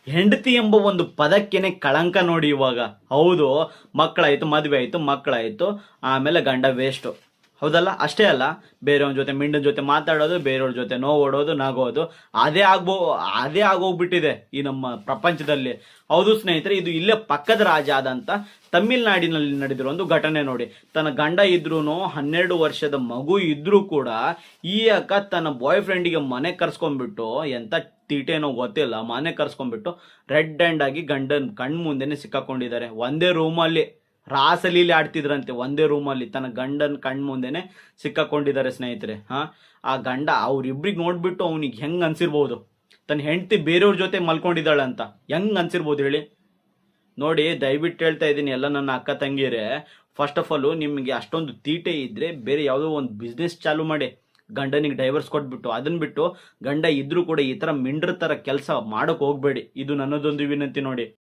ಹೆಂಡತಿ ಎಂಬ ಒಂದು ಪದಕ್ಕೆನೆ ಕಳಂಕ ನೋಡಿ ಇವಾಗ. ಹೌದು, ಮಕ್ಕಳಾಯ್ತು, ಮದುವೆ ಆಯ್ತು, ಮಕ್ಕಳಾಯ್ತು, ಆಮೇಲೆ ಗಂಡ ವೇಸ್ಟು. ಹೌದಲ್ಲ? ಅಷ್ಟೇ ಅಲ್ಲ, ಬೇರೆಯವ್ರ ಜೊತೆ ಮಿಂಡನ ಜೊತೆ ಮಾತಾಡೋದು, ಬೇರೆಯವ್ರ ಜೊತೆ ನೋಡೋದು, ನಗೋದು, ಅದೇ ಆಗೋಗ್ಬಿಟ್ಟಿದೆ ಈ ನಮ್ಮ ಪ್ರಪಂಚದಲ್ಲಿ. ಹೌದು ಸ್ನೇಹಿತರೆ, ಇದು ಇಲ್ಲೇ ಪಕ್ಕದ ರಾಜ್ಯ ಆದಂತ ತಮಿಳ್ನಾಡಿನಲ್ಲಿ ನಡೆದಿರೋ ಒಂದು ಘಟನೆ ನೋಡಿ. ತನ್ನ ಗಂಡ ಇದ್ರೂ 12 ವರ್ಷದ ಮಗು ಇದ್ರೂ ಕೂಡ ಈ ಅಕ್ಕ ತನ್ನ ಬಾಯ್ ಫ್ರೆಂಡಿಗೆ ಮನೆ ಕರ್ಸ್ಕೊಂಡ್ಬಿಟ್ಟು, ಎಂತ ತೀಟೇನೋ ಗೊತ್ತಿಲ್ಲ, ಮನೆ ಕರ್ಸ್ಕೊಂಡ್ಬಿಟ್ಟು ರೆಡ್ ಹ್ಯಾಂಡ್ ಆಗಿ ಗಂಡನ ಕಣ್ ಮುಂದೆನೆ ಸಿಕ್ಕಾಕೊಂಡಿದ್ದಾರೆ. ಒಂದೇ ರೂಮಲ್ಲಿ ರಾಸಲೀಲಿ ಆಡ್ತಿದ್ರಂತೆ, ಒಂದೇ ರೂಮಲ್ಲಿ ತನ್ನ ಗಂಡನ ಕಣ್ ಮುಂದೆನೆ ಸಿಕ್ಕಾಕೊಂಡಿದ್ದಾರೆ ಸ್ನೇಹಿತರೆ. ಆ ಗಂಡ ಅವ್ರಿಬ್ರಿಗೆ ನೋಡ್ಬಿಟ್ಟು ಅವನಿಗೆ ಹೆಂಗ್ ಅನ್ಸಿರ್ಬೋದು, ತನ್ನ ಹೆಂಡತಿ ಬೇರೆಯವ್ರ ಜೊತೆ ಮಲ್ಕೊಂಡಿದ್ದಾಳೆ ಅಂತ ಹೆಂಗ್ ಅನ್ಸಿರ್ಬೋದು ಹೇಳಿ. ನೋಡಿ, ದಯವಿಟ್ಟು ಹೇಳ್ತಾ ಇದ್ದೀನಿ ಎಲ್ಲ ನನ್ನ ಅಕ್ಕ ತಂಗಿಯರೇ, ಫಸ್ಟ್ ಆಫ್ ಆಲ್ ನಿಮಗೆ ಅಷ್ಟೊಂದು ತೀಟೆ ಇದ್ರೆ ಬೇರೆ ಯಾವುದೋ ಒಂದು ಬಿಸ್ನೆಸ್ ಚಾಲು ಮಾಡಿ, ಗಂಡನಿಗೆ ಡೈವರ್ಸ್ ಕೊಟ್ಬಿಟ್ಟು ಅದನ್ನ ಬಿಟ್ಟು ಗಂಡ ಇದ್ರೂ ಕೂಡ ಈ ತರ ಮಿಂಡ್ರ ತರ ಕೆಲಸ ಮಾಡಕ್ ಹೋಗ್ಬೇಡಿ. ಇದು ನನ್ನದೊಂದು ವಿನಂತಿ ನೋಡಿ.